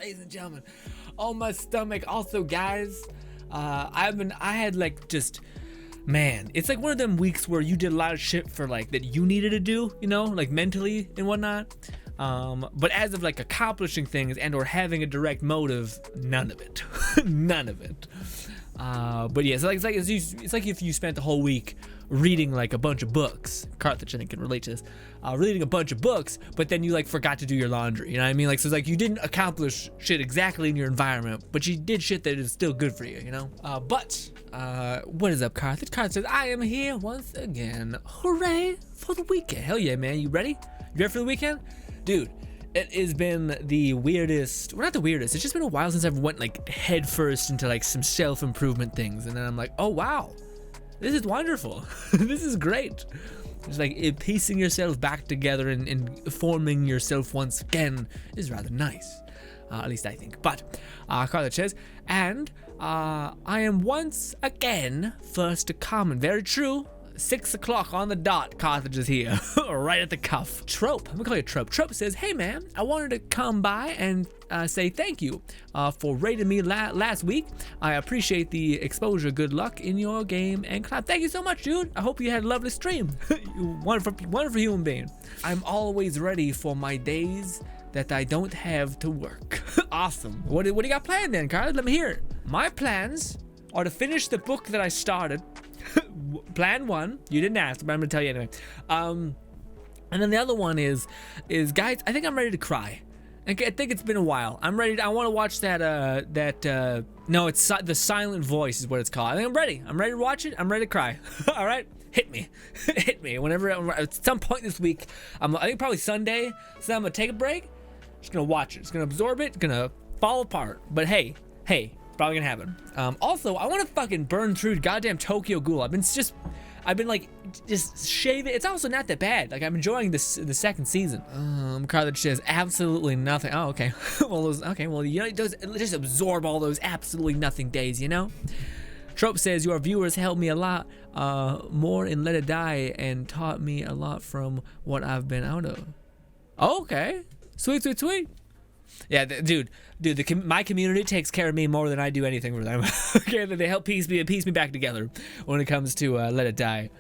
ladies and gentlemen, on my stomach. Also, guys, I had like just, man, it's like one of them weeks where you did a lot of shit for like that you needed to do, you know, like mentally and whatnot. But as of like accomplishing things and or having a direct motive, none of it. None of it. But yeah, it's like if you spent the whole week reading like a bunch of books. Carthage, I think, can relate to this. Reading a bunch of books, but then you like forgot to do your laundry. You know what I mean? Like, so it's like you didn't accomplish shit exactly in your environment, but you did shit that is still good for you, you know? What is up, Carthage? Carthage says, I am here once again. Hooray for the weekend. Hell yeah, man. You ready? You ready for the weekend? Dude, it has been the weirdest, well, not the weirdest, it's just been a while since I've went like head first into like some self-improvement things, and then I'm like, oh wow, this is wonderful. This is great. It's like piecing yourself back together and forming yourself once again is rather nice. At least I think. But, Carthage says, and I am once again first to come, and very true. 6 o'clock on the dot, Carthage is here, right at the cuff. Trope, I'm gonna call you Trope. Trope says, hey man, I wanted to come by and say thank you for rating me last week. I appreciate the exposure. Good luck in your game and clap. Thank you so much, dude. I hope you had a lovely stream. You wonderful human being. I'm always ready for my days that I don't have to work. Awesome. What do you got planned then, Carthage? Let me hear it. My plans are to finish the book that I started. Plan 1, you didn't ask, but I'm gonna tell you anyway. And then the other one is guys, I think I'm ready to cry. I think it's been a while. I want to watch that no, it's The Silent Voice is what it's called. I think I'm ready to watch it. I'm ready to cry. All right, hit me. Hit me whenever, at some point this week. I think probably Sunday, so I'm gonna take a break, just gonna watch it, just gonna absorb it, gonna fall apart, but hey, probably gonna happen. Also, I want to fucking burn through goddamn Tokyo Ghoul. I've been like just shave it. It's also not that bad. Like, I'm enjoying the second season. Carthage says absolutely nothing. Oh, okay. Well, you know, just absorb all those absolutely nothing days, you know. Trope says your viewers helped me a lot more in Let It Die and taught me a lot from what I've been out of. Okay, sweet. Yeah, dude, my community takes care of me more than I do anything for them. Okay, they help piece me back together when it comes to Let It Die.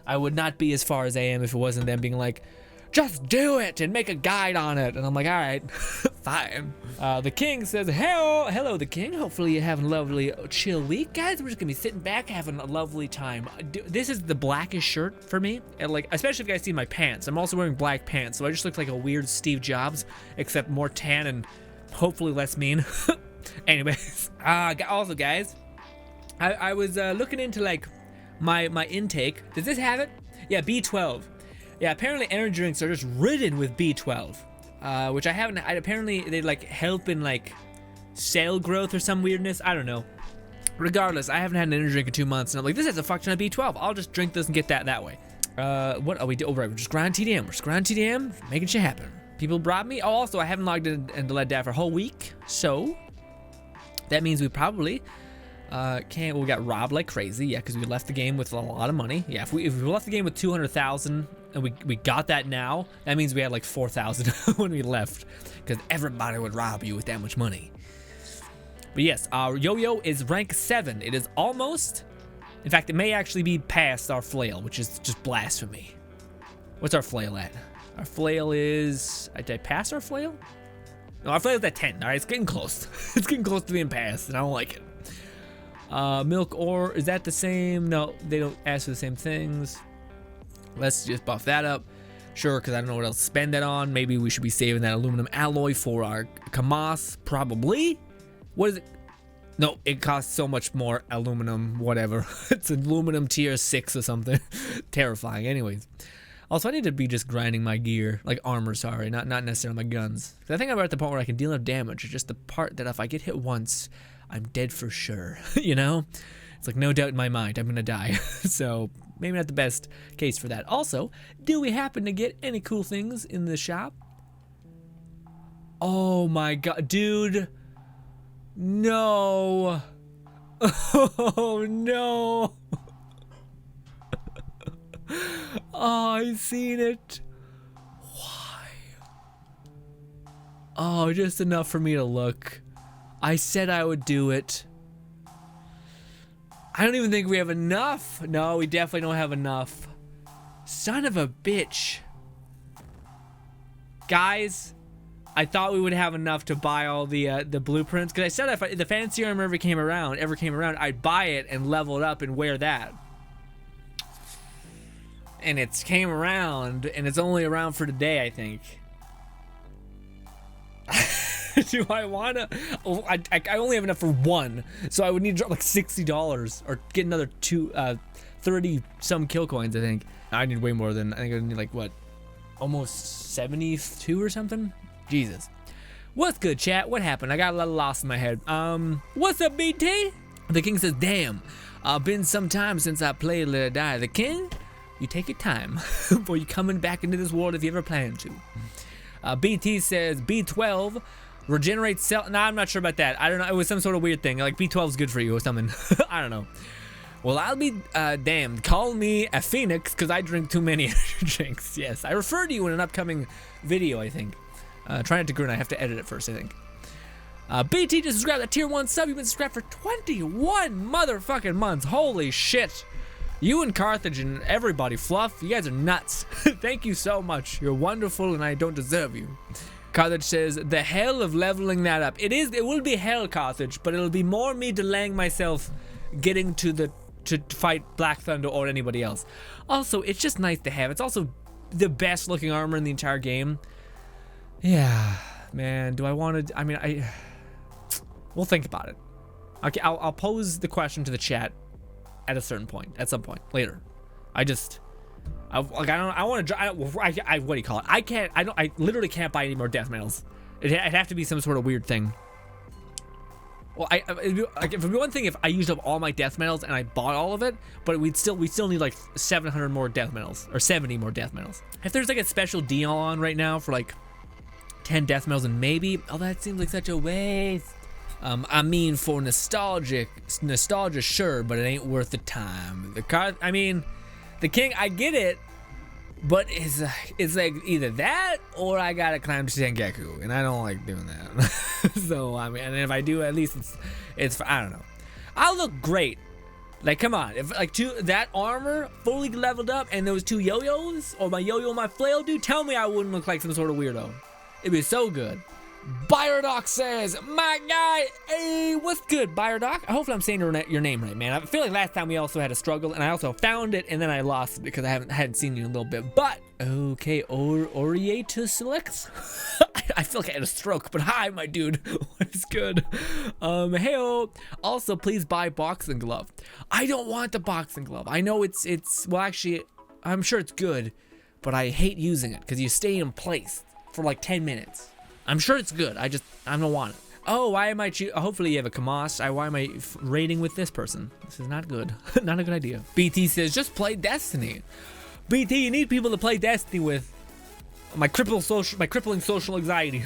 I would not be as far as I am if it wasn't them being like, just do it and make a guide on it. And I'm like, all right, fine. The King says, hello, the King. Hopefully you're having a lovely chill week, guys. We're just gonna be sitting back having a lovely time. This is the blackest shirt for me, and like, especially if you guys see my pants. I'm also wearing black pants, so I just look like a weird Steve Jobs, except more tan and hopefully less mean. Anyways, also guys, I was looking into like my intake. Does this have it? Yeah, B12. Yeah, apparently energy drinks are just ridden with B12, which I haven't. Apparently they like help in like cell growth or some weirdness. I don't know. Regardless, I haven't had an energy drink in 2 months, and I'm like, this has a fuck ton of B12. I'll just drink this and get that way. What are we doing? Oh, right, we're just grinding TDM. We're just grinding TDM, making shit happen. People brought me. Oh, also, I haven't logged into Let It Die for a whole week, so that means we probably can't. Well, we got robbed like crazy. Yeah, because we left the game with a lot of money. Yeah, if we left the game with 200,000. And we got that now, that means we had like 4,000 when we left, because everybody would rob you with that much money. But yes, our yo-yo is rank 7. It is almost, in fact, it may actually be past our flail, which is just blasphemy. What's our flail at? Our flail is, did I pass our flail? No, our flail is at 10. All right, it's getting close. It's getting close to being passed, and I don't like it. Milk ore, is that the same? No, they don't ask for the same things. Let's just buff that up. Sure, because I don't know what else to spend that on. Maybe we should be saving that aluminum alloy for our Kamas, probably. What is it? No, it costs so much more aluminum, whatever. It's aluminum tier 6 or something. Terrifying. Anyways. Also, I need to be just grinding my gear, like armor, sorry, not necessarily my guns. I think I'm at the point where I can deal enough damage. It's just the part that if I get hit once, I'm dead for sure, you know? It's like no doubt in my mind, I'm gonna die. So maybe not the best case for that. Also, do we happen to get any cool things in the shop? Oh my god, dude. No. Oh no. Oh, I've seen it. Why? Oh, just enough for me to look. I said I would do it. I don't even think we have enough. No, we definitely don't have enough. Son of a bitch. Guys, I thought we would have enough to buy all the blueprints, because I said if the fancy armor ever came around, I'd buy it and level it up and wear that. And it came around, and it's only around for today, I think. Do I wanna? Oh, I only have enough for one, so I would need to drop like $60 or get another 30 some kill coins. I think I need way more than I think I need like what, almost 72 or something. Jesus, what's good, chat? What happened? I got a little lost in my head. What's up, BT? The king says, "Damn, been some time since I played Let It Die." The king, you take your time before you coming back into this world if you ever plan to. BT says B12 regenerates cell. Nah, I'm not sure about that. I don't know. It was some sort of weird thing. Like B12 is good for you or something. I don't know. Well, I'll be damned. Call me a phoenix because I drink too many energy drinks. Yes, I refer to you in an upcoming video, I think. Try not to grin. I have to edit it first, I think. BT just subscribed to tier 1 sub. You've been subscribed for 21 motherfucking months. Holy shit. You and Carthage and everybody, Fluff, you guys are nuts. Thank you so much. You're wonderful and I don't deserve you. Carthage says, the hell of leveling that up. It will be hell, Carthage, but it'll be more me delaying myself getting to fight Black Thunder or anybody else. Also, it's just nice to have. It's also the best looking armor in the entire game. Yeah, man, do I want to, I mean, we'll think about it. Okay, I'll pose the question to the chat at a certain point, at some point later. I want to, what do you call it? I literally can't buy any more death medals. It'd have to be some sort of weird thing. Well, it'd be one thing if I used up all my death medals and I bought all of it, but we'd still need like 700 more death medals or 70 more death medals. If there's like a special deal on right now for like 10 death medals and maybe, oh, that seems like such a waste. I mean, for nostalgia, sure, but it ain't worth the time. The king, I get it, but it's like either that or I gotta climb to Sengeku, and I don't like doing that. So I mean, and if I do, at least it's I don't know. I'll look great. Like, come on, if like that armor fully leveled up and those 2 yo-yos or my yo-yo and my flail, dude, tell me I wouldn't look like some sort of weirdo. It'd be so good. Byrodoc says, my guy, hey, what's good, Byrodoc? Hopefully I'm saying your name right, man. I feel like last time we also had a struggle, and I also found it, and then I lost it because I hadn't seen you in a little bit. But, okay, Oriatus Select? I feel like I had a stroke, but hi, my dude. What is good? Heyo. Also, please buy boxing glove. I don't want the boxing glove. I know it's, well, actually, I'm sure it's good, but I hate using it because you stay in place for like 10 minutes. I'm sure it's good. I don't want it. Oh, why am I hopefully you have a Kamas. Why am I raiding with this person? This is not good. Not a good idea. BT says, just play Destiny. BT, you need people to play Destiny with. My crippling social anxiety.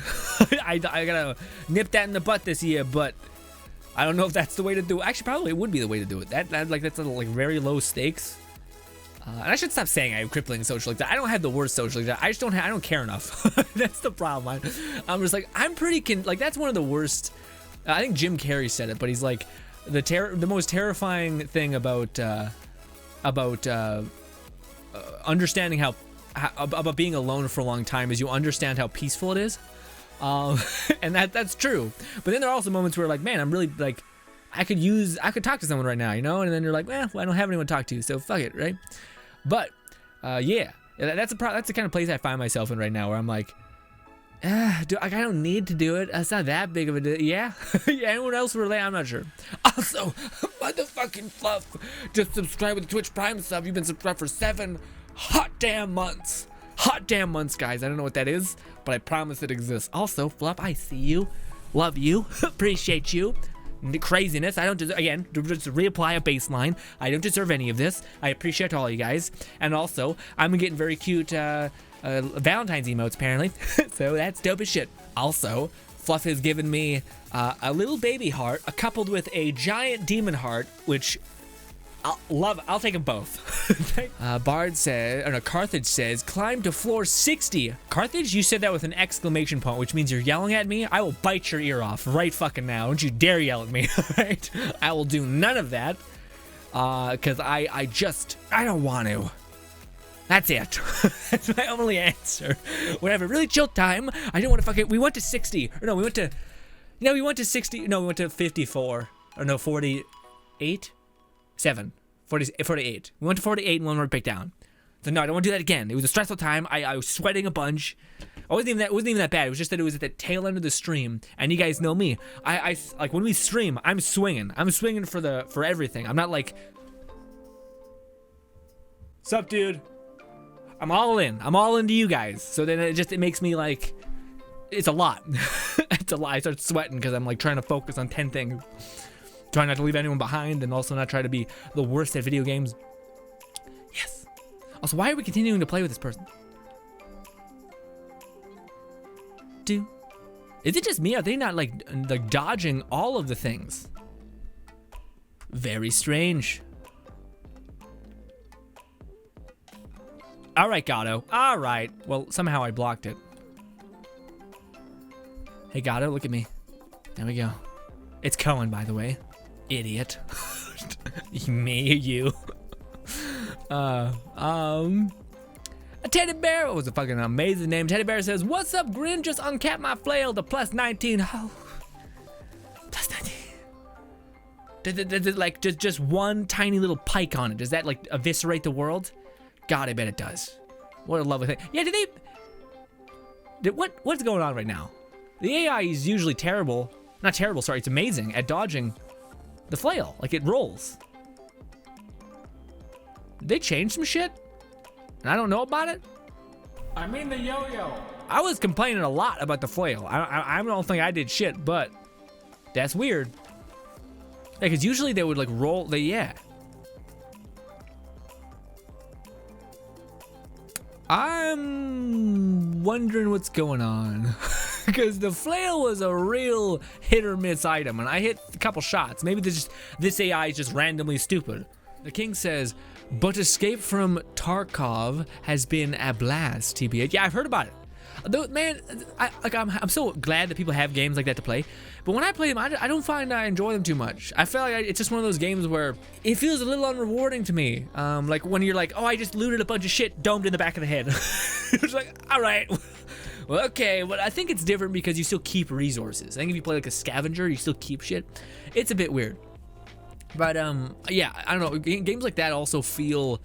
I gotta nip that in the butt this year, but I don't know if that's the way to do it. Actually, probably it would be the way to do it. That's like very low stakes. And I should stop saying I have crippling social anxiety. I don't have the worst social anxiety. I don't care enough. That's the problem. I'm just like, I'm pretty like that's one of the worst. I think Jim Carrey said it, but he's like the most terrifying thing about understanding how about being alone for a long time is you understand how peaceful it is. And that's true. But then there are also moments where like, man, I'm really like, I could talk to someone right now, you know? And then you're like, well, I don't have anyone to talk to, so fuck it, right? But yeah, that's the kind of place I find myself in right now, where I'm like, I don't need to do it. It's not that big of a deal. Yeah, yeah. Anyone else relate? I'm not sure. Also, motherfucking Fluff, just subscribe with the Twitch Prime sub. You've been subscribed for 7 hot damn months. Hot damn months, guys. I don't know what that is, but I promise it exists. Also, Fluff, I see you, love you, appreciate you. Craziness. I don't deserve, again, to just reapply a baseline. I don't deserve any of this. I appreciate all you guys. And also, I'm getting very cute Valentine's emotes, apparently. So that's dope as shit. Also, Fluff has given me a little baby heart coupled with a giant demon heart, which I'll take them both. Bard says, or no, Carthage says, climb to floor 60. Carthage, you said that with an exclamation point, which means you're yelling at me. I will bite your ear off right fucking now. Don't you dare yell at me, alright? I will do none of that. Cause I don't want to. That's it. That's my only answer. When I have a really chill time, I don't want to fucking, we went to 60. Or no, we went to 60. No, we went to 54. Or no, 48? 48. We went to 48 and one more pick down. So no, I don't want to do that again. It was a stressful time. I was sweating a bunch. It wasn't even that bad. It was just that it was at the tail end of the stream, and you guys know me. I like when we stream, I'm swinging. I'm swinging for everything. I'm not like, sup, dude. I'm all in. I'm all into you guys. So then it makes me like, it's a lot. It's a lot. I start sweating because I'm like trying to focus on 10 things. Trying not to leave anyone behind, and also not try to be the worst at video games. Yes. Also, why are we continuing to play with this person? Dude, is it just me? Are they not like dodging all of the things? Very strange. All right, Gato. All right. Well, somehow I blocked it. Hey, Gato, look at me. There we go. It's Cohen, by the way. Idiot. Me, you. A Teddy Bear. What was a fucking amazing name? Teddy Bear says, "What's up, Grin? Just uncapped my flail to plus 19. Oh, plus 19. Does it like just one tiny little pike on it? Does that like eviscerate the world? God, I bet it does. What a lovely thing. Yeah, what's going on right now? The AI is usually terrible. Not terrible, sorry, it's amazing at dodging the flail. Like, it rolls. Did they change some shit? And I don't know about it? I mean the yo-yo. I was complaining a lot about the flail. I don't think I did shit, but that's weird. Yeah, because usually they would, like, roll, yeah. I'm wondering what's going on. Because the flail was a real hit or miss item, and I hit a couple shots. Maybe this AI is just randomly stupid. The king says, but escape from Tarkov has been a blast, TBH. Yeah, I've heard about it. Though, man, I'm so glad that people have games like that to play. But when I play them, I don't find I enjoy them too much. I feel like it's just one of those games where it feels a little unrewarding to me. Like when you're like, oh, I just looted a bunch of shit domed in the back of the head. It's like, all right. Well, okay, but I think it's different because you still keep resources. I think if you play like a scavenger, you still keep shit. It's a bit weird. But yeah, I don't know. Games like that also feel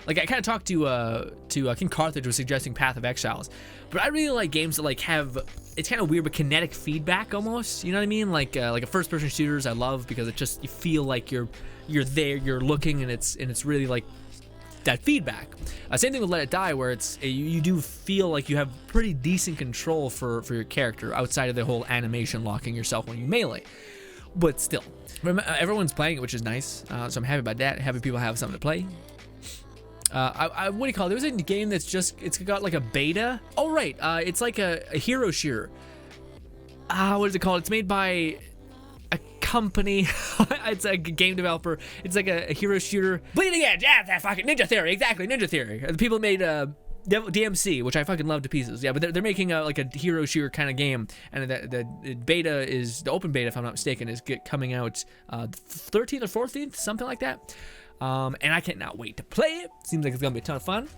like I kind of talked to King Carthage was suggesting Path of Exiles, but I really like games that like have, it's kind of weird but kinetic feedback almost. You know what I mean? Like a first-person shooters I love because it just, you feel like you're there, you're looking, and it's really like that feedback. Same thing with Let It Die, where it's you do feel like you have pretty decent control for your character outside of the whole animation locking yourself when you melee. But still, everyone's playing it, which is nice. So I'm happy about that. Happy people have something to play. What do you call it? There was a game that's just, it's got like a beta. Oh right, it's like a hero shooter. What is it called? It's made by a company. It's a game developer. It's like a hero shooter. Bleeding Edge, yeah, that fucking Ninja Theory, exactly, Ninja Theory. The people made DMC, which I fucking love to pieces. Yeah, but they're making like a hero shooter kind of game, and the beta is, the open beta, if I'm not mistaken, is coming out 13th or 14th, something like that. And I cannot wait to play it. Seems like it's gonna be a ton of fun.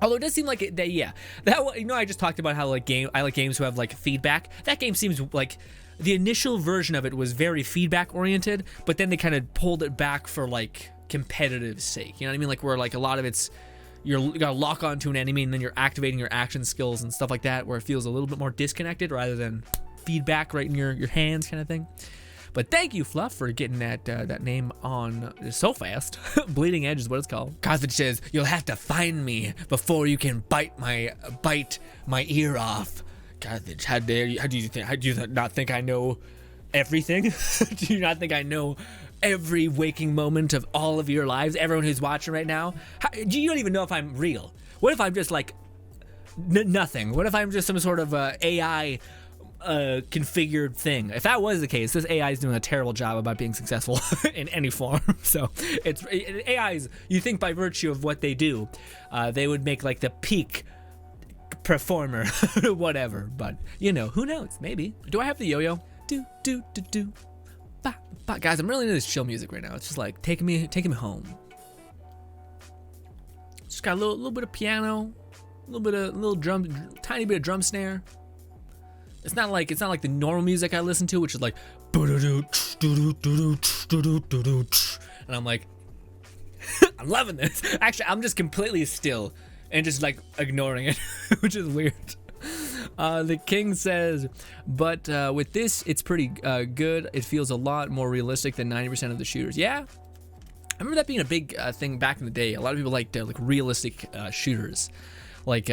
Although it does seem like that, yeah. That, you know, I just talked about how I like games who have like feedback. That game seems like the initial version of it was very feedback oriented, but then they kind of pulled it back for like competitive sake. You know what I mean? Like where like a lot of it's, you gotta lock onto an enemy and then you're activating your action skills and stuff like that, where it feels a little bit more disconnected rather than feedback right in your hands kind of thing. But thank you, Fluff, for getting that name on so fast. Bleeding Edge is what it's called. Carthage says, you'll have to find me before you can bite my ear off. Carthage, how dare you? How do you not think I know everything? Do you not think I know every waking moment of all of your lives? Everyone who's watching right now? You don't even know if I'm real. What if I'm just like nothing? What if I'm just some sort of AI configured thing. If that was the case, this AI is doing a terrible job about being successful in any form. So AIs, you think by virtue of what they do, they would make like the peak performer, whatever. But you know, who knows? Maybe. Do I have the yo-yo? Do do do do. Ba, ba. Guys, I'm really into this chill music right now. It's just like taking me home. Just got a little bit of piano, a little drum, tiny bit of drum snare. It's not like the normal music I listen to, which is like, and I'm like, I'm loving this. Actually, I'm just completely still and just like ignoring it, which is weird. The king says, but with this, it's pretty good. It feels a lot more realistic than 90% of the shooters. Yeah, I remember that being a big thing back in the day. A lot of people liked like realistic shooters, like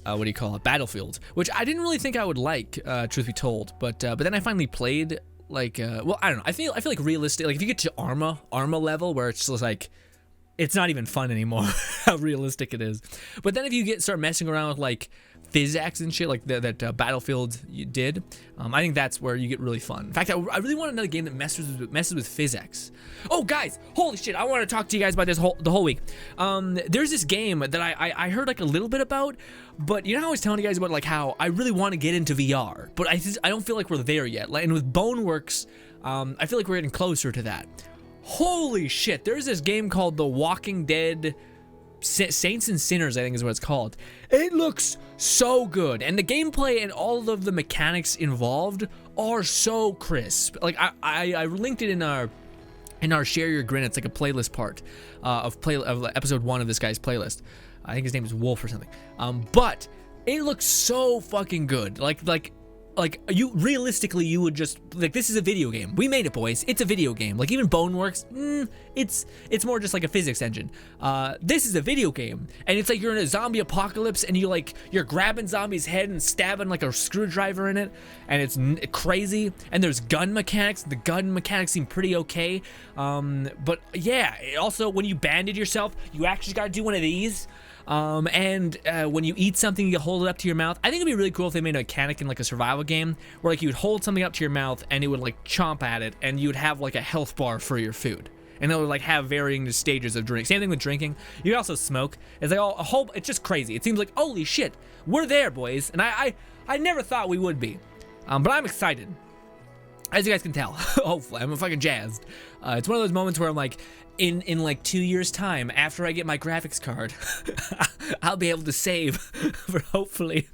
what do you call it, Battlefield, which I didn't really think I would like, truth be told. But then I finally played like, well, I don't know. I feel like realistic. Like if you get to Arma level, where it's just like, it's not even fun anymore how realistic it is. But then if you start messing around with like physics and shit like that Battlefield did, I think that's where you get really fun. In fact, I really want another game that messes with physics. Oh guys, holy shit, I want to talk to you guys about this the whole week. There's this game that I heard like a little bit about, but you know how I was telling you guys about like how I really want to get into VR, but I don't feel like we're there yet. Like, and with Boneworks, I feel like we're getting closer to that. Holy shit, there's this game called The Walking Dead Saints and Sinners, I think is what it's called. It looks so good, and the gameplay and all of the mechanics involved are so crisp. Like I linked it in our Share Your Grin. It's like a playlist part of episode 1 of this guy's playlist. I think his name is Wolf or something. But it looks so fucking good. Like you realistically, you would just like, this is a video game. We made it, boys. It's a video game. Like even Boneworks, it's more just like a physics engine. This is a video game, and it's like you're in a zombie apocalypse, and you're grabbing zombies' head and stabbing like a screwdriver in it, and it's crazy. And there's gun mechanics. The gun mechanics seem pretty okay. But yeah, also when you bandage yourself, you actually got to do one of these. And when you eat something, you hold it up to your mouth. I think it'd be really cool if they made a mechanic in like a survival game where like you would hold something up to your mouth and it would like chomp at it, and you would have like a health bar for your food, and it would like have varying stages of drink. Same thing with drinking. You could also smoke. It's like a whole. It's just crazy. It seems like, holy shit, we're there, boys. And I never thought we would be, but I'm excited. As you guys can tell, hopefully, I'm fucking jazzed. It's one of those moments where I'm like, in like 2 years' time, after I get my graphics card, I'll be able to save for hopefully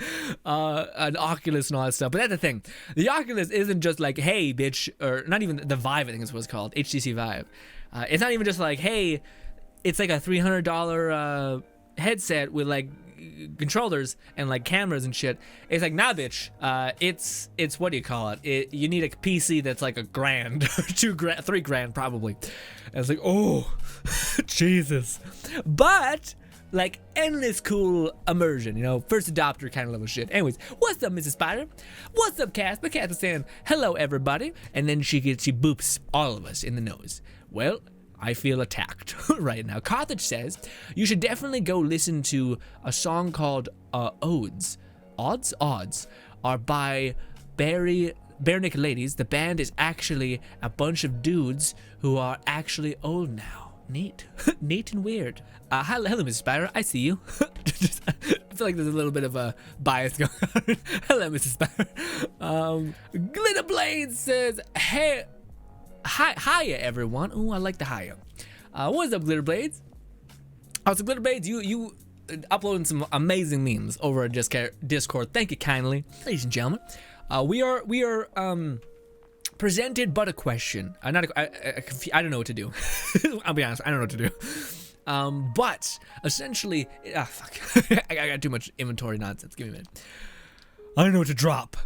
an Oculus and all that stuff. But that's the thing. The Oculus isn't just like, hey, bitch, or not even the Vive, I think is what it's called, HTC Vive. It's not even just like, hey, it's like a $300 headset with like controllers and like cameras and shit. It's like, nah, bitch. It's what do you call it? You need a PC that's like $1,000, $2,000, $3,000 probably. And it's like, oh, Jesus. But like endless cool immersion, you know, first adopter kind of level shit. Anyways, what's up, Mrs. Spider? What's up, Casper? Casper saying hello, everybody, and then she boops all of us in the nose. Well, I feel attacked right now. Carthage says, you should definitely go listen to a song called Odes. Odds are by Barenaked Ladies. The band is actually a bunch of dudes who are actually old now. Neat. Neat and weird. Hello, Mrs. Spider. I see you. I feel like there's a little bit of a bias going on. Hello, Mrs. Spider. Glitter Blades says, hey, hiya, everyone. Ooh, I like the hiya. What's up, Glitter Blades? Oh, so Glitter Blades, you uploading some amazing memes over at Discord. Thank you kindly, ladies and gentlemen. We are presented but a question. I don't know what to do. I'll be honest, I don't know what to do. But essentially, fuck. I got too much inventory nonsense. Give me a minute. I don't know what to drop.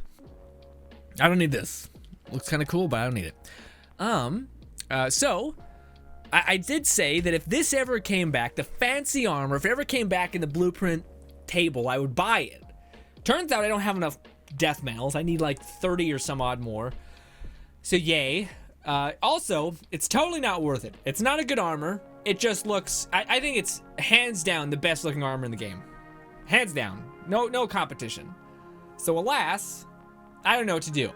I don't need this. Looks kind of cool, but I don't need it. So I did say that if this ever came back, the fancy armor, if it ever came back in the blueprint table, I would buy it. Turns out I don't have enough death medals. I need like 30 or some odd more. So yay. Also, it's totally not worth it. It's not a good armor. It just looks, I think it's hands down the best looking armor in the game. Hands down. No competition. So alas, I don't know what to do.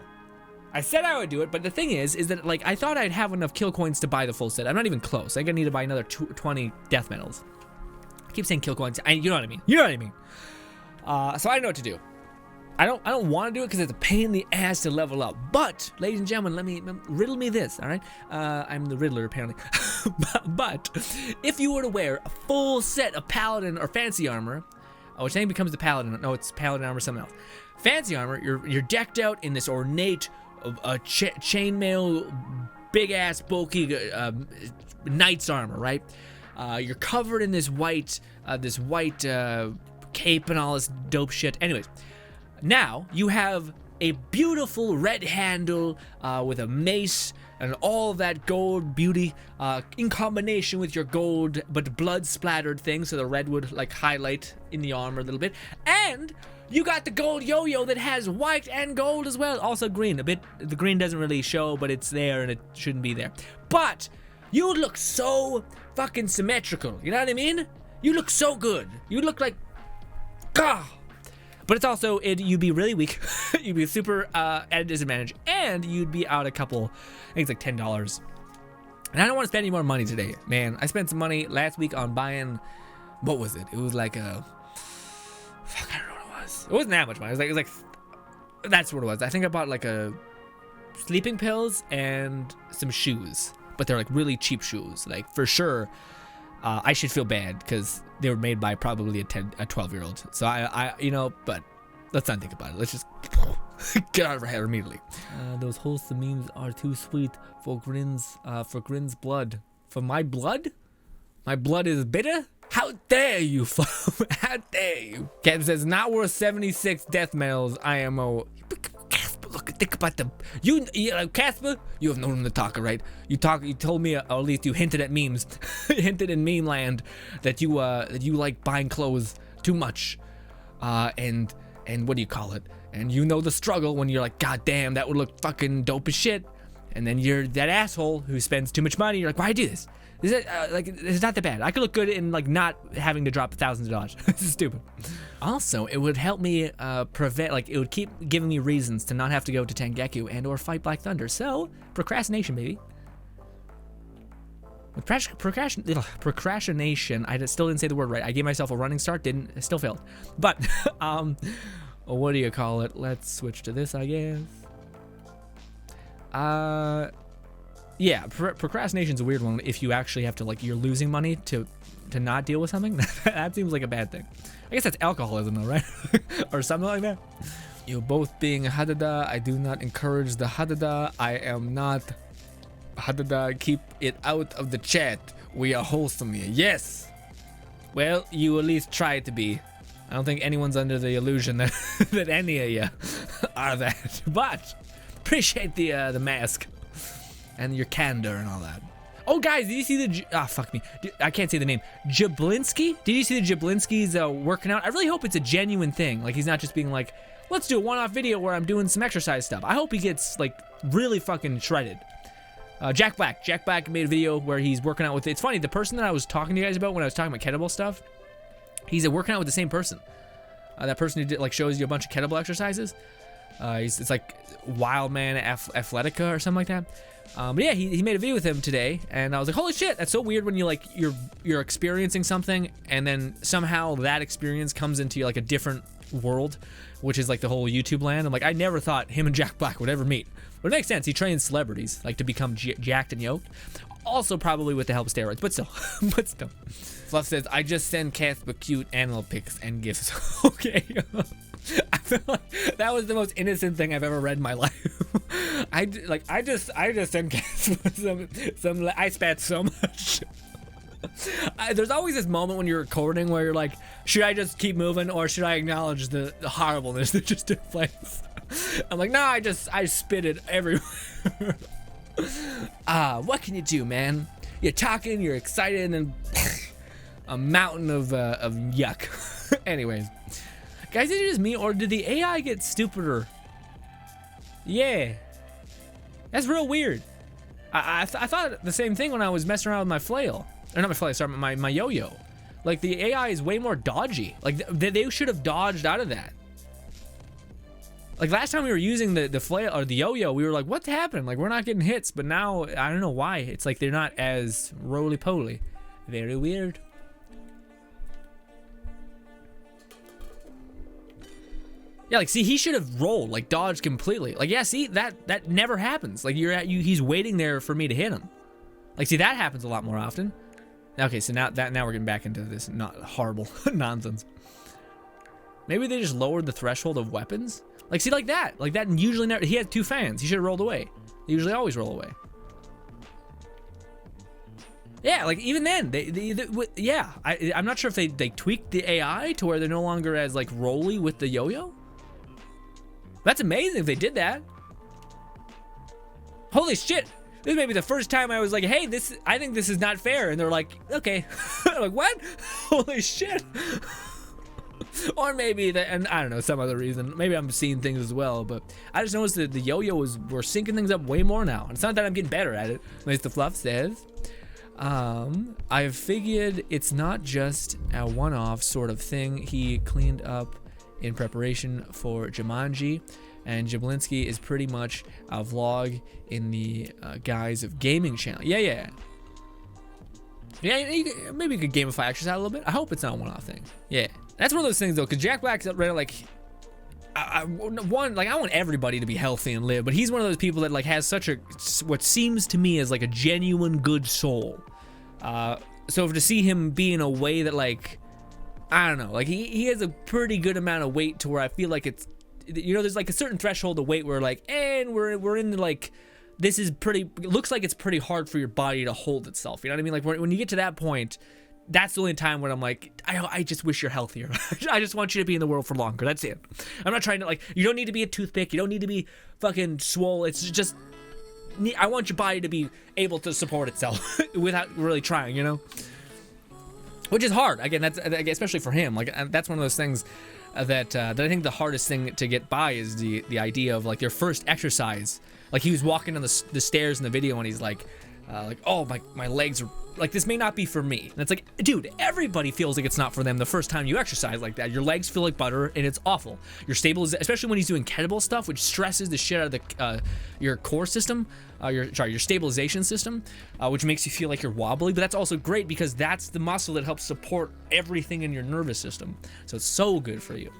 I said I would do it, but the thing is that like I thought I'd have enough kill coins to buy the full set. I'm not even close. I think I need to buy another 20 death medals. I keep saying kill coins. You know what I mean. You know what I mean. So I don't know what to do. I don't want to do it because it's a pain in the ass to level up. But, ladies and gentlemen, riddle me this, all right? I'm the Riddler, apparently. but if you were to wear a full set of paladin or fancy armor, which then becomes the paladin. No, it's paladin armor, something else. Fancy armor, you're decked out in this ornate chainmail, big ass bulky knight's armor, right? You're covered in this white cape and all this dope shit. Anyways, now you have a beautiful red handle with a mace and all that gold beauty in combination with your gold but blood splattered thing, so the red would like highlight in the armor a little bit. And you got the gold yo-yo that has white and gold as well, also green. The green doesn't really show, but it's there and it shouldn't be there. But you look so fucking symmetrical, you know what I mean? You look so good. You look like, gah. But it's also, you'd be really weak. You'd be super at a disadvantage, and you'd be out a couple, I think it's like $10. And I don't want to spend any more money today, man. I spent some money last week on buying, what was it? It was like a, fuck, I don't know what it was. It wasn't that much money. It was like, that's what it was. I think I bought like a sleeping pills and some shoes, but they're like really cheap shoes. Like for sure, I should feel bad because they were made by probably a 12-year-old. So I you know, but let's not think about it. Let's just get out of our head immediately. Those wholesome memes are too sweet for Grin's blood. For my blood? My blood is bitter? How dare you, how dare you? Cat says, not worth 76 death medals, IMO. Look, think about them. Casper, you have no room to talk, right? You told me, or at least you hinted at memes, hinted in meme land that you like buying clothes too much, and what do you call it? And you know the struggle when you're like, God damn, that would look fucking dope as shit, and then you're that asshole who spends too much money. You're like, why do this? Is it it's not that bad. I could look good in like not having to drop thousands of dollars. This is stupid. Also, it would help me prevent, like, it would keep giving me reasons to not have to go to Tengeku and or fight Black Thunder. So procrastination, baby. With procrastination, I still didn't say the word right. I gave myself a running start, still failed. But what do you call it? Let's switch to this, I guess. Yeah, procrastination's a weird one if you actually have to, like, you're losing money to not deal with something. That seems like a bad thing. I guess that's alcoholism though, right? Or something like that. You both being Hadada, I do not encourage the Hadada. I am not Hadada, keep it out of the chat. We are wholesome here. Yes! Well, you at least try to be. I don't think anyone's under the illusion that, that any of you are that. But, appreciate the mask. And your candor and all that. Oh, guys, did you see the... fuck me. I can't say the name. Jablinski? Did you see the Jablinski's working out? I really hope it's a genuine thing. Like, he's not just being like, let's do a one-off video where I'm doing some exercise stuff. I hope he gets, like, really fucking shredded. Jack Black. Jack Black made a video where he's working out with... It's funny, the person that I was talking to you guys about when I was talking about kettlebell stuff, he's working out with the same person. That person who did, like, shows you a bunch of kettlebell exercises. It's like Wildman Athletica or something like that. But yeah, he made a video with him today, and I was like, holy shit, that's so weird when you like you're experiencing something, and then somehow that experience comes into like a different world, which is like the whole YouTube land. I'm like, I never thought him and Jack Black would ever meet. But it makes sense. He trains celebrities like to become jacked and yoked. Also probably with the help of steroids, but still. Fluff says, I just send Casper cute animal pics and gifts. Okay. I feel like that was the most innocent thing I've ever read in my life. I just sent Casper some. I spat so much. There's always this moment when you're recording where you're like, should I just keep moving or should I acknowledge the horribleness that just took place? I'm like, nah, I spit it everywhere. What can you do, man? You're talking, you're excited, and then a mountain of yuck. Anyways. Guys, is it just me, or did the AI get stupider? Yeah. That's real weird. I thought the same thing when I was messing around with my flail. Or not my flail, sorry, my yo-yo. Like, the AI is way more dodgy. Like, they should have dodged out of that. Like last time we were using the flail or the yo-yo, we were like, what's happening? Like we're not getting hits, but now I don't know why. It's like they're not as roly-poly. Very weird. Yeah, like see, he should have rolled, like dodged completely. Like yeah, see that never happens. Like he's waiting there for me to hit him. Like see, that happens a lot more often. Okay, so now we're getting back into this not horrible nonsense. Maybe they just lowered the threshold of weapons. Like see, like that usually never. He had 2 fans. He should have rolled away. They usually always roll away. Yeah, like even then, yeah. I'm not sure if they tweaked the AI to where they're no longer as like rolly with the yo-yo. That's amazing if they did that. Holy shit. This may be the first time I was like, hey, I think this is not fair. And they're like, okay. I'm like, what? Holy shit. Or maybe, and I don't know, some other reason. Maybe I'm seeing things as well, but I just noticed that the yo-yo we're syncing things up way more now. And it's not that I'm getting better at it, as the fluff says. I've figured it's not just a one-off sort of thing. He cleaned up in preparation for Jumanji, and Jablinski is pretty much a vlog in the guise of gaming channel. Yeah, maybe you could gamify exercise a little bit. I hope it's not a one-off thing. Yeah, that's one of those things though, because Jack Black's right, like, I want everybody to be healthy and live, but he's one of those people that like has such a, what seems to me as like a genuine good soul. So to see him be in a way that like, I don't know, like he has a pretty good amount of weight to where I feel like it's, you know, there's like a certain threshold of weight where like, and we're in like, this is pretty, it looks like it's pretty hard for your body to hold itself. You know what I mean? Like when you get to that point, that's the only time when I'm like, I just wish you're healthier. I just want you to be in the world for longer. That's it. I'm not trying to like, you don't need to be a toothpick. You don't need to be fucking swole. It's just, I want your body to be able to support itself without really trying, you know? Which is hard. Again, that's especially for him. Like that's one of those things that I think the hardest thing to get by is the idea of like your first exercise. Like he was walking down the stairs in the video and he's like, oh my legs are like, this may not be for me. And it's like, dude, everybody feels like it's not for them the first time you exercise like that. Your legs feel like butter and it's awful. Your stabilization, especially when he's doing kettlebell stuff, which stresses the shit out of your core system, your stabilization system, which makes you feel like you're wobbly. But that's also great because that's the muscle that helps support everything in your nervous system. So it's so good for you.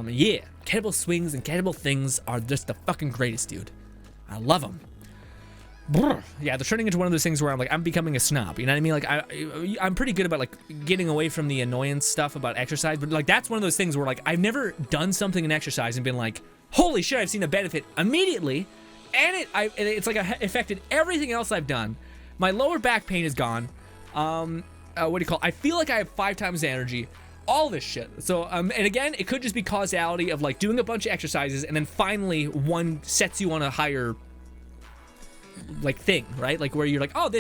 Yeah, kettlebell swings and kettlebell things are just the fucking greatest, dude. I love them. Yeah, they're turning into one of those things where I'm like, I'm becoming a snob. You know what I mean? Like I'm pretty good about like getting away from the annoyance stuff about exercise, but like that's one of those things where like I've never done something in exercise and been like, holy shit, I've seen a benefit immediately, and it's like affected everything else I've done. My lower back pain is gone. I feel like I have 5 times the energy. All this shit. So and again, it could just be causality of like doing a bunch of exercises and then finally one sets you on a higher like thing, right? Like where you're like, oh,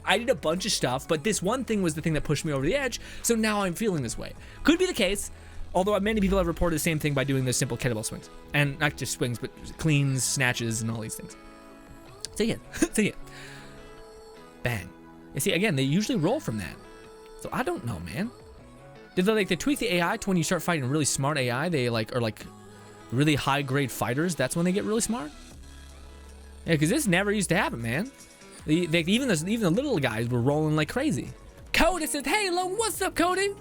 I did a bunch of stuff, but this one thing was the thing that pushed me over the edge, so now I'm feeling this way. Could be the case, although many people have reported the same thing by doing the simple kettlebell swings. And not just swings, but cleans, snatches, and all these things. See it. Bang. You see, again, they usually roll from that. So I don't know, man. Did they tweak the AI to when you start fighting really smart AI, they like, or like really high grade fighters, that's when they get really smart? Yeah, because this never used to happen, man. Even the little guys were rolling like crazy. Cody says, hey, what's up, Cody?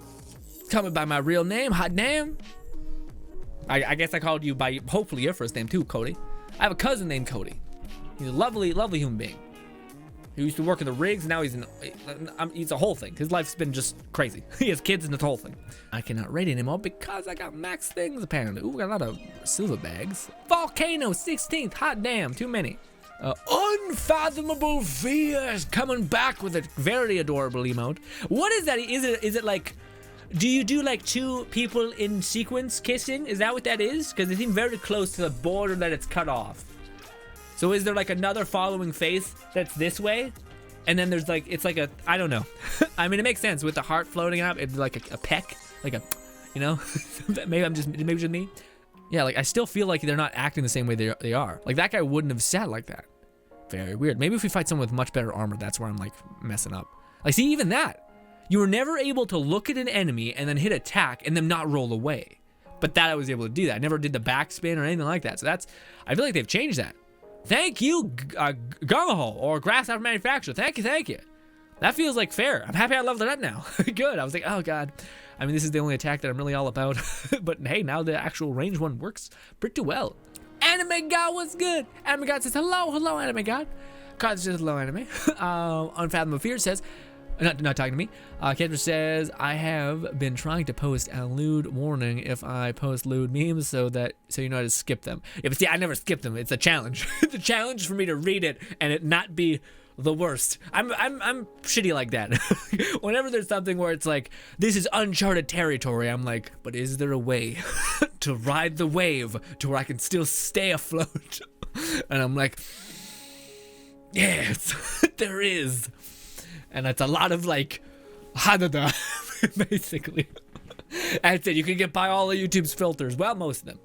Coming by my real name, hot damn. I guess I called you by hopefully your first name too, Cody. I have a cousin named Cody. He's a lovely, lovely human being. He used to work in the rigs, and now he's a whole thing. His life's been just crazy. He has kids and it's a whole thing. I cannot rate anymore because I got max things apparently. Ooh, got a lot of silver bags. Volcano 16th, hot damn, too many. Unfathomable fears coming back with a very adorable emote. What is that? Is it like, do you do like 2 people in sequence kissing? Is that what that is? Because they seem very close to the border that it's cut off. So is there like another following face that's this way? And then there's like, it's like a, I don't know. I mean, it makes sense with the heart floating up. It's like a peck, like a, you know, maybe just me. Yeah, like I still feel like they're not acting the same way they are. Like that guy wouldn't have sat like that. Very weird. Maybe if we fight someone with much better armor, that's where I'm like messing up. Like, see, even that, you were never able to look at an enemy and then hit attack and then not roll away. But that I was able to do that. I never did the backspin or anything like that. So that's, I feel like they've changed that. Thank you, Gung-Ho or Grasshopper Manufacturer. Thank you. That feels like fair. I'm happy I leveled it up now. Good. I was like, oh god. I mean, this is the only attack that I'm really all about. But hey, now the actual range one works pretty well. Anime God, what's good? Anime God says, hello, Anime God. God says, hello, Anime. Unfathomable Fear says, not talking to me. Kendra says, I have been trying to post a lewd warning if I post lewd memes so you know how to skip them. Yeah, but see, I never skip them. It's a challenge. It's a challenge for me to read it and it not be the worst. I'm shitty like that. Whenever there's something where it's like, this is uncharted territory, I'm like, but is there a way to ride the wave to where I can still stay afloat? And I'm like, yes, there is. And it's a lot of like, hadada, basically. That's it. You can get by all of YouTube's filters. Well, most of them.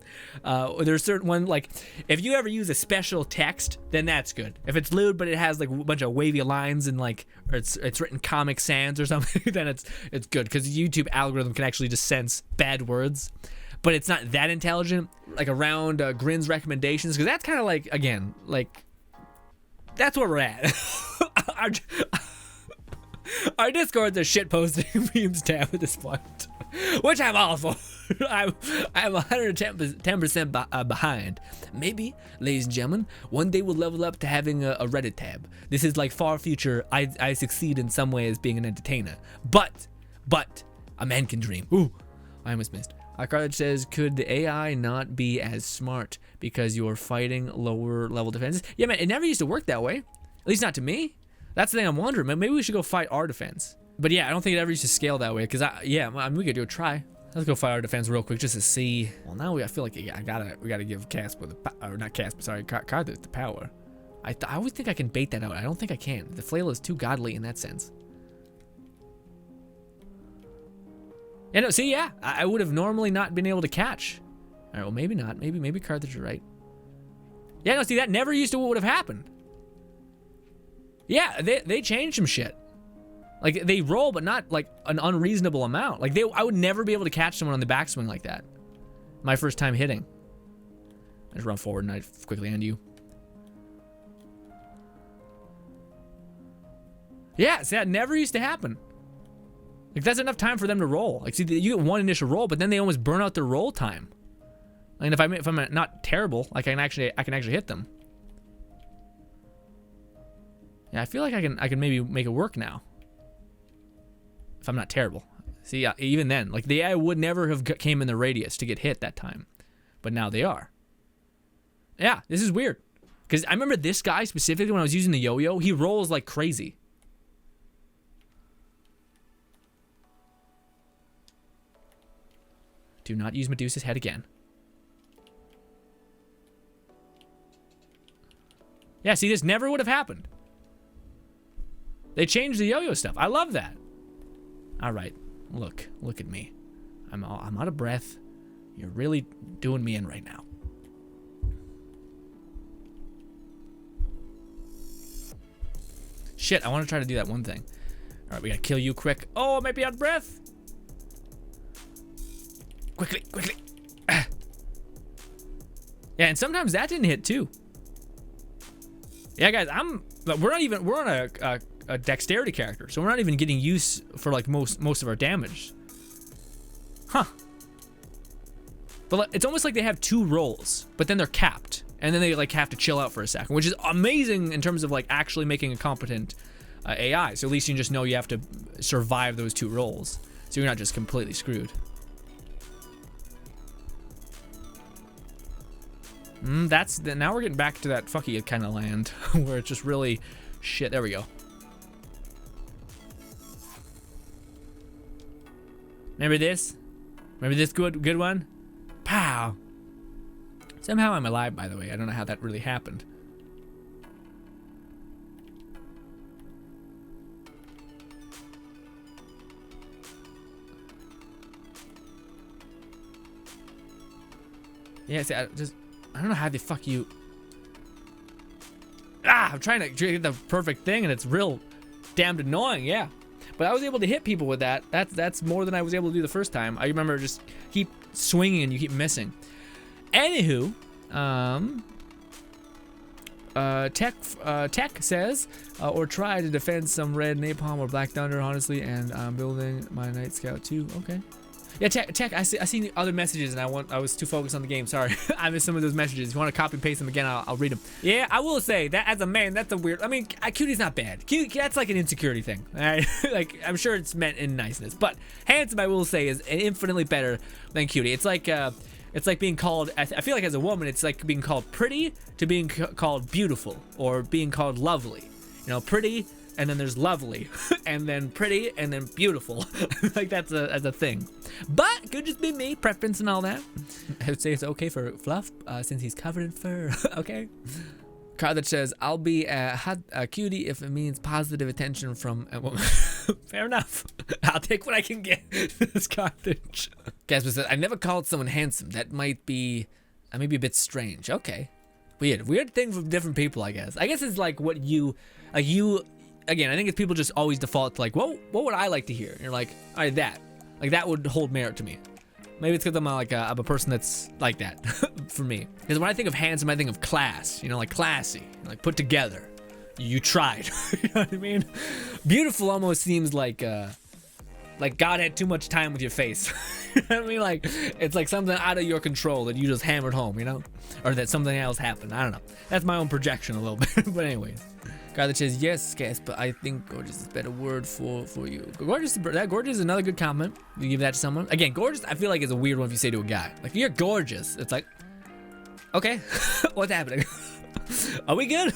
There's certain one, like, if you ever use a special text, then that's good. If it's lewd, but it has like a bunch of wavy lines and like, or it's written Comic Sans or something, then it's good because the YouTube algorithm can actually just sense bad words. But it's not that intelligent, like around Grin's recommendations, because that's kind of like, again, like, that's where we're at. Our Discord's a shit posting memes tab at this point, which I'm all for. I'm 110% behind. Maybe, ladies and gentlemen, one day we'll level up to having a Reddit tab. This is like far future. I succeed in some way as being an entertainer, but a man can dream. Ooh, I almost missed. Carthage says, could the AI not be as smart because you're fighting lower level defenses? Yeah, man, it never used to work that way. At least not to me. That's the thing I'm wondering. Maybe we should go fight our defense. But yeah, I don't think it ever used to scale that way. Because we could do a try. Let's go fight our defense real quick just to see. Well, now I feel like we gotta give Casper Carthage the power. I always think I can bait that out. I don't think I can. The flail is too godly in that sense. Yeah, no, see, yeah, I would have normally not been able to catch. All right, well, maybe not. Maybe Carthage are right. Yeah, no, see, that never used to would have happened. Yeah, they changed some shit. Like, they roll, but not, like, an unreasonable amount. Like, I would never be able to catch someone on the backswing like that. My first time hitting. I just run forward and I quickly end you. Yeah, see, that never used to happen. Like, that's enough time for them to roll. Like, see, you get one initial roll, but then they almost burn out their roll time. And if I'm not terrible, like, I can actually hit them. Yeah, I feel like I can maybe make it work now. If I'm not terrible. See, even then, like, the AI would never have came in the radius to get hit that time. But now they are. Yeah, this is weird. Because I remember this guy specifically when I was using the yo-yo, he rolls like crazy. Do not use Medusa's head again. Yeah, see, this never would have happened. They changed the yo-yo stuff. I love that. All right, look at me. I'm out of breath. You're really doing me in right now. Shit, I want to try to do that one thing. All right, we gotta kill you quick. Oh, I might be out of breath. Quickly. Yeah, and sometimes that didn't hit too. Yeah, guys, we're on a dexterity character, so we're not even getting use for like most of our damage. Huh. But it's almost like they have 2 rolls, but then they're capped, and then they like have to chill out for a second, which is amazing in terms of like actually making a competent AI. So at least you just know you have to survive those 2 rolls, so you're not just completely screwed. Now we're getting back to that fucky kind of land where it's just really shit. There we go. Remember this? Remember this good one? Pow! Somehow I'm alive, by the way. I don't know how that really happened. Yeah, see, I don't know how the fuck you... I'm trying to get the perfect thing, and it's real damned annoying, yeah. But I was able to hit people with that. That's more than I was able to do the first time. I remember just keep swinging and you keep missing. Anywho, Tech says, or try to defend some red napalm or black thunder, honestly, and I'm building my Night Scout too. Okay. Yeah, Tech, I see the other messages, and I was too focused on the game. Sorry, I missed some of those messages. If you want to copy and paste them again, I'll read them. Yeah, I will say that as a man, that's a weird. I mean, cutie's not bad. Cute, that's like an insecurity thing. All right, like I'm sure it's meant in niceness, but handsome, I will say, is infinitely better than cutie. It's like being called. I feel like as a woman, it's like being called pretty to being called beautiful or being called lovely. You know, pretty. And then there's lovely, and then pretty, and then beautiful. Like that's a thing. But could just be me, preference and all that. I would say it's okay for Fluff, since he's covered in fur. Okay. Carthage says, I'll be a cutie if it means positive attention from a woman. Fair enough. I'll take what I can get. This Carthage. Casper says, I never called someone handsome. That might be a bit strange. Okay. Weird thing from different people, I guess. I guess it's like what you, again, I think it's people just always default to like, what would I like to hear? And you're like, all right, that would hold merit to me. Maybe it's because I'm I'm a person that's like that for me. Because when I think of handsome, I think of class, you know, like classy, like put together. You tried, you know what I mean? Beautiful almost seems like God had too much time with your face. You know what I mean? Like, it's like something out of your control that you just hammered home, you know? Or that something else happened, I don't know. That's my own projection a little bit, but anyways. Guy that says, yes, Cass, but I think gorgeous is a better word for you. Gorgeous is another good comment. You give that to someone. Again, gorgeous, I feel like is a weird one if you say to a guy. Like, you're gorgeous. It's like, okay, what's happening? Are we good?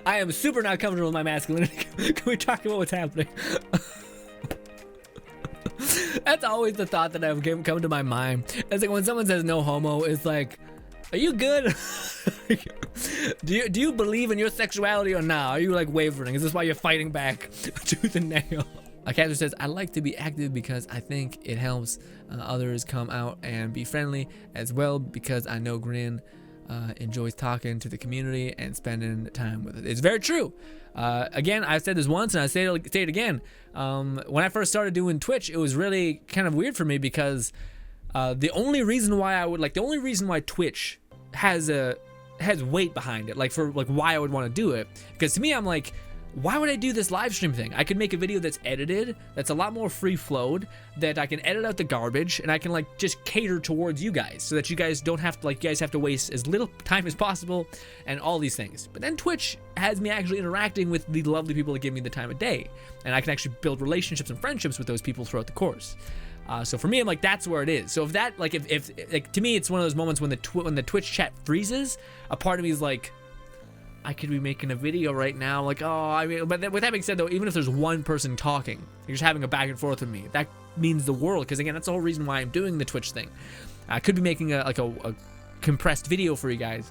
I am super not comfortable with my masculinity. Can we talk about what's happening? That's always the thought that I've come to my mind. It's like when someone says no homo, it's like, are you good? do you believe in your sexuality or not? Are you like wavering? Is this why you're fighting back tooth and nail? Catherine says, I like to be active because I think it helps others come out and be friendly as well, because I know Grin enjoys talking to the community and spending time with it. It's very true. Again, I've said this once and I say it again. When I first started doing Twitch, it was really kind of weird for me because the only reason why Twitch has weight behind it, like for like why I would want to do it, because to me I'm like, why would I do this live stream thing? I could make a video that's edited, that's a lot more free flowed, that I can edit out the garbage, and I can like just cater towards you guys so that you guys don't have to you guys have to waste as little time as possible and all these things. But then Twitch has me actually interacting with the lovely people that give me the time of day, and I can actually build relationships and friendships with those people throughout the course. So for me, I'm like, that's where it is. So if that, like, if like, to me, it's one of those moments when the Twitch chat freezes, a part of me is like, I could be making a video right now, like, oh, I mean, but with that being said, though, even if there's one person talking, you're just having a back and forth with me, that means the world, because again, that's the whole reason why I'm doing the Twitch thing. I could be making a compressed video for you guys,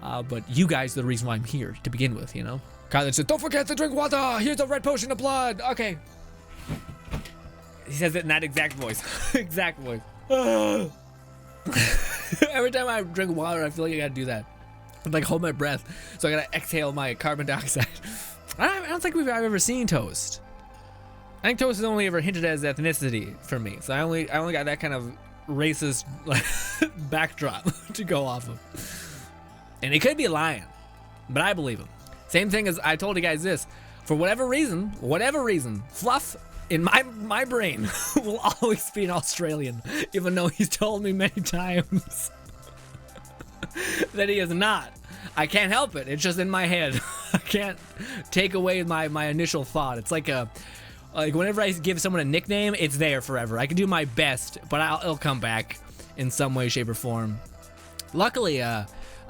but you guys are the reason why I'm here to begin with, you know? Kylan said, don't forget to drink water, here's a red potion of blood, okay. He says it in that exact voice. Exact voice. Every time I drink water, I feel like I gotta do that. I like hold my breath, so I gotta exhale my carbon dioxide. I don't think I've ever seen Toast. I think Toast has only ever hinted as ethnicity for me, so I only got that kind of racist like, backdrop to go off of. And he could be lying, but I believe him. Same thing as I told you guys this. For whatever reason, Fluff in my brain will always be an Australian, even though he's told me many times that he is not. I can't help it. It's just in my head. I can't take away my initial thought. It's like whenever I give someone a nickname, it's there forever. I can do my best, but it'll come back in some way, shape, or form. Luckily,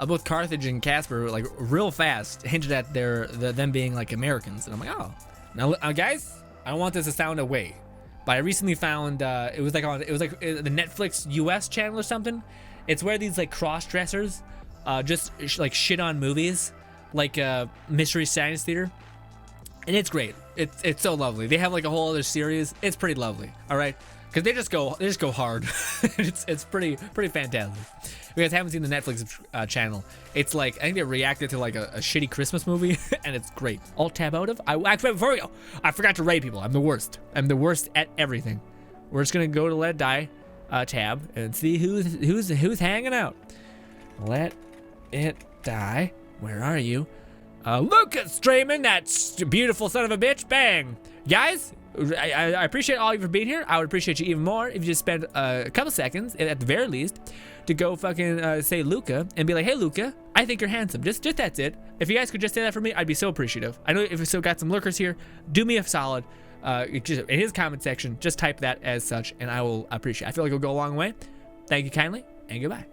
both Carthage and Casper, like real fast, hinted at them being like Americans, and I'm like, oh, now guys, I don't want this to sound away, but I recently found it was like the Netflix US channel or something. It's where these like cross dressers just like shit on movies, like Mystery Science Theater, and it's great. It's so lovely. They have like a whole other series. It's pretty lovely. All right, because they just go hard. it's pretty fantastic. If you guys haven't seen the Netflix channel, it's like, I think they reacted to like a shitty Christmas movie, and it's great. Alt tab out of. Actually, before we go, I forgot to rate people. I'm the worst. I'm the worst at everything. We're just gonna go to let it die. tab and see who's hanging out. Let it die. Where are you? Lucas streaming, that beautiful son of a bitch. Bang. Guys, I appreciate all of you for being here. I would appreciate you even more if you just spend a couple seconds, at the very least, to go fucking say Luca and be like, hey, Luca, I think you're handsome. Just that's it. If you guys could just say that for me, I'd be so appreciative. I know if we still got some lurkers here, do me a solid. Just in his comment section, just type that as such, and I will appreciate it. I feel like it'll go a long way. Thank you kindly, and goodbye.